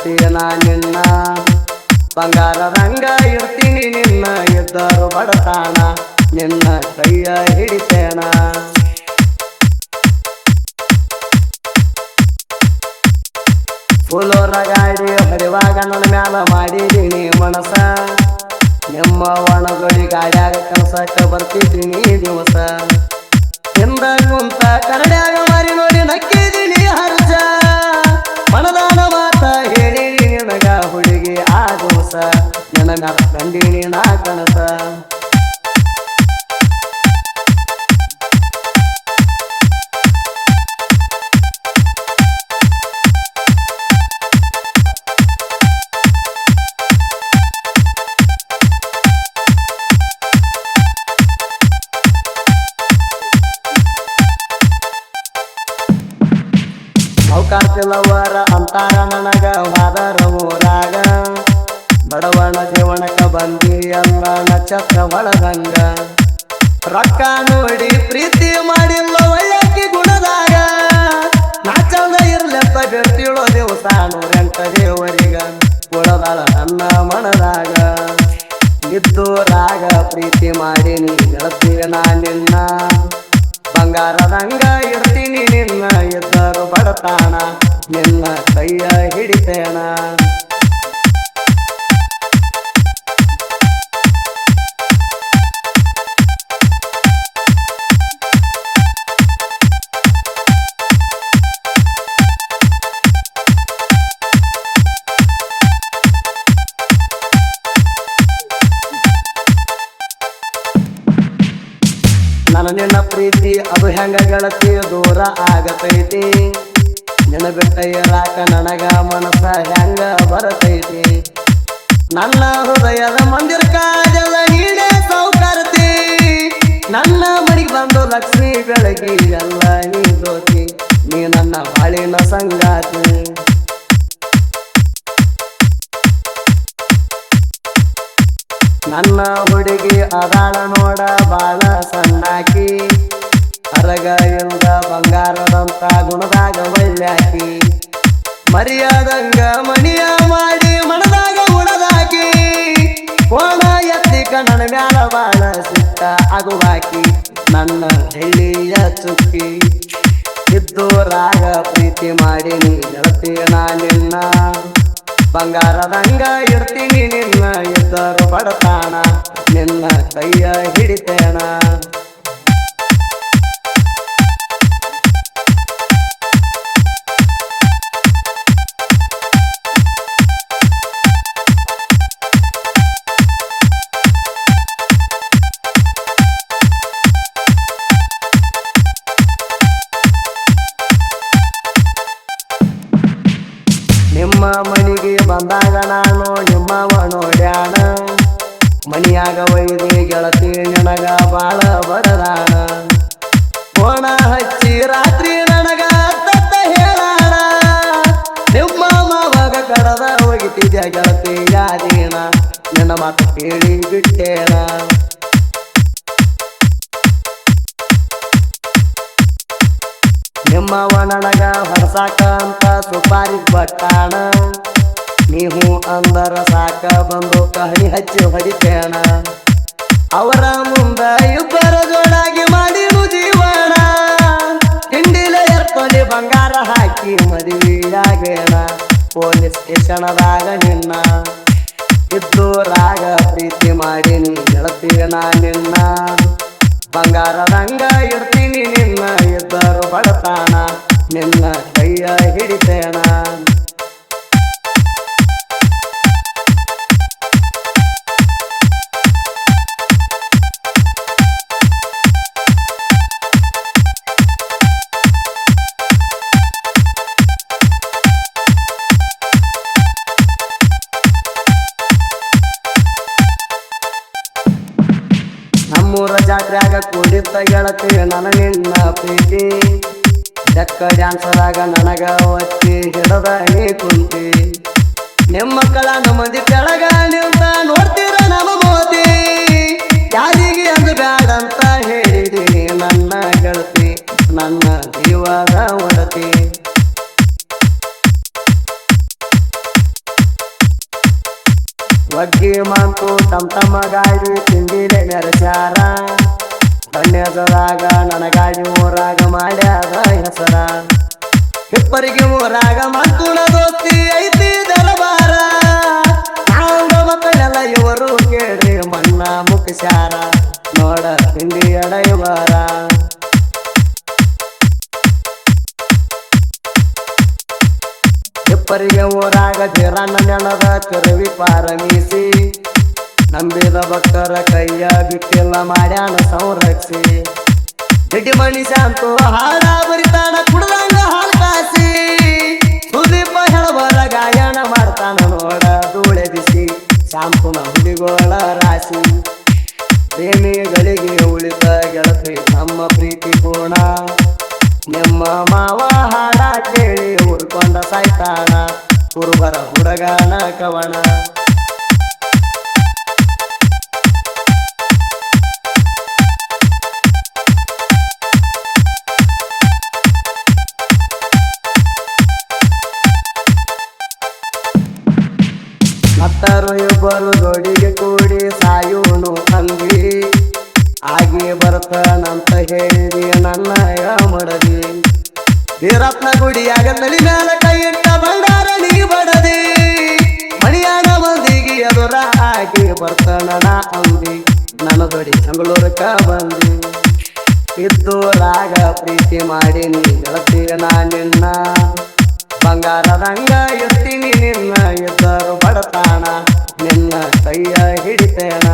ಗೆಳತಿ ನಾ ನಿನ್ನ ಬಂಗಾರದಂಗ ಇರ್ತೀನಿ ನಿನ್ನ ಇದ್ದರು ಬಡತಾಣ ನಿನ್ನ ಕೈಯ ಹಿಡಿತೇನ ಫುಲೋರ ಗಾಡಿ ಹರಿವಾಗ ನನ್ನ ಮ್ಯಾಲ ಮಾಡಿದೀನಿ ಮನಸ ನಿಮ್ಮ ಒಣಗಡಿ ಗಾಡ್ಯಾಗ ಕನಸಕ್ಕ ಬರ್ತಿದ್ದೀನಿ ದಿವಸ ಹಿಂದ ಕುಂತ ಕರಡ್ಯಾಗ ಮಾರಿ ನೋಡಿ ನಕ್ಕಿದ್ದೀನಿ ಹರ್ಷ ಮನದಾನ ಮಾತ ಹೇಳಿ ನಿನಗ ಹುಡುಗಿ ಆ ದಿವಸ ನನ್ನ ಮ್ಯಾಲ ಕಂಡೀನಿ ನಾ ಕನಸ ಅವಕಾಶಲವರ ಅಂತಾರ ನನಗ ವಾದರ ಊರಾಗ ಬಡವಣ ಜೀವನಕ್ಕ ಬಂದಿ ಅಲ್ಲ ನಕ್ಷತ್ರ ಒಳಗಂಗ ರೊಕ್ಕ ನೋಡಿ ಪ್ರೀತಿ ಮಾಡಿಲ್ಲ ಒಳ್ಳೆಕಿ ಗುಣದಾಗ ನಾ ಚಂದ ಇರ್ಲೆತ್ತ ಬೆರ್ತಿಳೋ ದಿವಸ 108 ದೇವರಿಗ ಉಳದಾಳ ನನ್ನ ಮನದಾಗ ಇದ್ದು ರಾಗ ಪ್ರೀತಿ ಮಾಡೀನಿ ಗೆಳತಿಯ ನಾ ನಿನ್ನ ಬಂಗಾರದಂಗ ಇರ್ತೀನಿ ನಿನ್ನ ಇದ್ದರು ಬಡತಾಣ ನಿನ್ನ ಕೈಯ ಹಿಡಿತೇನ ನನ್ನ ನಿನ್ನ ಪ್ರೀತಿ ಅದು ಹೆಂಗ ಗೆಳತಿ ದೂರ ಆಗತೈತಿ ನಿನ್ನ ಬಿಟ್ಟ ಇರಾಕ ನನಗ ಮನಸ ಹೆಂಗ ಬರತೈತಿ ನನ್ನ ಹೃದಯದ ಮಂದಿರ ಕಾಜಲ ನೀನೇ ಸೌಕರ್ತಿ ನನ್ನ ಮಡಿಗೆ ಬಂದು ಲಕ್ಷ್ಮಿ ಬೆಳಗಿ ಎಲ್ಲ ನೀ ದೋತಿ ನೀ ನನ್ನ ಬಾಳಿನ ಸಂಗಾತಿ ನನ್ನ ಹುಡುಗಿ ಅದಾಳ ನೋಡ ಬಾಳ ಸಣ್ಣಾಕಿ ಅರಗ ಇಲ್ದ ಬಂಗಾರದಂತ ಗುಣದಾಗ ಒಳ್ಳ್ಯಾಕಿ ಮರಿಯಾದಂಗ ಮಣಿಯ ಮಾಡಿ ಮನದಾಗ ಉಳದಾಕಿ ಕೋಣ ಎತ್ತಿಕ ನನ್ನ ಮ್ಯಾಲ ಬಾಳ ಸಿಟ್ಟ ಆಗುವಾಕಿ ನನ್ನ ಹೆಳ್ಳಿಯ ಚುಕ್ಕಿ ಇದ್ದು ರಾಗ ಪ್ರೀತಿ ಮಾಡೀನಿ ಗೆಳತಿ ನಾ ನಿನ್ನ ಬಂಗಾರದಂಗ ಇರ್ತೀನಿ ನಿನ್ನ ಇದ್ದರು ಬಡತಾಣ ನಿನ್ನ ಕೈಯ ಹಿಡಿತೇನ ನಿಮ್ಮ ಮನೆಗೆ ಬಂದಾಗ ನಾನು ನಿಮ್ಮವ ನೋಡ್ಯಾಣ ಮನಿಯಾಗ ಒಯ್ದಿ ಗೆಳತಿ ನನಗ ಬಾಳ ಬಡದಾಣ ಕೋಣ ಹಚ್ಚಿ ರಾತ್ರಿ ನನಗ ತತ್ತ ಹೇಳಾಣ ನಿಮ್ಮ ಮಾವಾಗ ಕಡದ ಹೋಗಿತಿದ್ಯ ಗೆಳತಿ ಯಾದೀನ ನನ್ನ ಮಾತು ಕೇಳಿ ಬಿಟ್ಟೇಣ ನಿಮ್ಮವ ನನಗ ಹೊರಸಾಕ ಅಂತ ಸುಪಾರಿ ಬಟ್ಟಾಣ ನೀವು ಅಂದರ ಸಾಕ ಬಂದು ಕಹಣಿ ಹಚ್ಚಿ ಹೊಡಿತೇಣ ಅವರ ಮುಂದ ಇಬ್ಬರ ಜೋಡಾಗಿ ಮಾಡಿನು ಜೀವನ ಹಿಂಡಿಲ ಎರ್ಕೊಂಡಿ ಬಂಗಾರ ಹಾಕಿ ಮದುವೆಯಾಗೇಣ ಪೊಲೀಸ್ ಸ್ಟೇಷನದಾಗ ನಿನ್ನ ಇದ್ದು ರಾಗ ಪ್ರೀತಿ ಮಾಡೀನಿ ಗೆಳತಿಯ ನಾ ನಿನ್ನ ಬಂಗಾರದಂಗ ಇರ್ತೀನಿ ನಿನ್ನ ಇದ್ದರು ಬಡತಾಣ ನಿನ್ನ ಕೈಯ ಹಿಡಿತೇನ ನಮ್ಮೂರ ಜಾತ್ರೆಯಾಗ ಕೂಡಿತ್ತ ಗೆಳತಿ ನನ್ನ ನಿನ್ನ ಪ್ರೀತಿ ಲೆಕ್ಕ ಡ್ಯಾನ್ಸರಾಗ ನನಗ ಒತ್ತಿ ಹಿಡದ ನೀ ಕುಂತಿ ನಿಮ್ಮ ಕಳನ ಮಂದಿ ಕೆಳಗ ನಿಂತ ನೋಡ್ತೀರ ನಮ್ಮ ಮೋದಿ ಯಾರಿಗೆ ಅದು ಬ್ಯಾಡಂತ ಹೇಳಿದೀನಿ ನನ್ನ ಗೆಳತಿ ನನ್ನ ಜೀವದ ಒಡತಿ ಒಗ್ಗಿ ಮಾಂತು ತಮ್ಮ ಗಾಡಿ ತಿಂಡಿಲೆ ಮೆರಚಾರ ಕಣ್ಯದಾಗ ನನ್ನ ಗಾಡಿ ಊರಾಗ ಮಾಡ್ಯಾದ ಹೆಸರ ಹಿಪ್ಪರಿಗೆ ಊರಾಗ ಮಂತುಳ ದೋಸ್ತಿ ಐತಿ ದರಬಾರ ನಾಂಗ ಮಕ್ಕಳೆಲ್ಲ ಇವರು ಕೇಳಿ ಮನ್ನ ಮುಖಶಾರ ನೋಡ ತಿಂಡಿ ಅಡೈವಾರ ಹಿಪ್ಪರಿಗೆ ಊರಾಗ ಜಿರಣ್ಣ ನೆನದ ತಿರುವಿ ಪಾರಮೀಸಿ ನಂಬಿದ ಭಕ್ತರ ಕೈಯ ಬಿಟ್ಟಿಲ್ಲ ಮಾಡ್ಯಾನ ಸಂರಕ್ಷಿ ಜಿಡ್ಡಿ ಮನುಷ್ಯ ಅಂತೂ ಹಾಡ ಬರಿತಾನ ಕುಡ್ದಂಗ ಹಾಲು ಕಾಸಿ ಸುದೀಪ ಹೇಳಬರ ಗಾಯನ ಮಾಡ್ತಾನ ನೋಡ ಧೂಳೆ ಬಿಸಿ ಶಾಂಪುನ ಹುಲಿಗೋಳ ರಾಶಿ ಪ್ರೇಮಿಗಳಿಗೆ ಉಳಿದ ಗೆಳತಿ ನಮ್ಮ ಪ್ರೀತಿ ಕೋಣ ನಿಮ್ಮ ಮಾವ ಹಾಡ ಕೇಳಿ ಉರ್ಕೊಂಡ ಸಾಯ್ತಾನ ಕುರುಬರ ಹುಡುಗನ ಕವನ ಹತ್ತರು ಇಬ್ಬರು ಜೋಡಿಗೆ ಕೂಡಿ ಸಾಯೂನು ಅಂದಿ ಆಗಿ ಬರ್ತಾನಂತ ಹೇಳಿದಿ ನನ್ನ ಮಡದಿ ವೀರಪ್ಪನ ಗುಡಿಯಾಗ ತಲೆ ಮೇಲ ಕೈ ಇಟ್ಟ ಬಂಗಾರ ನೀ ಬಡದಿ ಮಣಿಯಾಣ ಮಂದಿಗೆ ಎದುರ ಆಗಿ ಬರ್ತಾನ ನಾ ಅಂದಿ ನನ್ನ ದೊಡಿ ಬೆಂಗಳೂರಕ್ಕ ಬಂದಿ ಇದ್ದೂರಾಗ ಪ್ರೀತಿ ಮಾಡಿ ನೀ ಗೆಳತಿಯ ನಾ ನಿನ್ನ ಬಂಗಾರದಂಗ ಎತ್ತೀನಿ ನಿನ್ನ ಇದ್ದರು ಬಡತಾಣ ನಿನ್ನ ಕೈಯ ಹಿಡಿತೇನ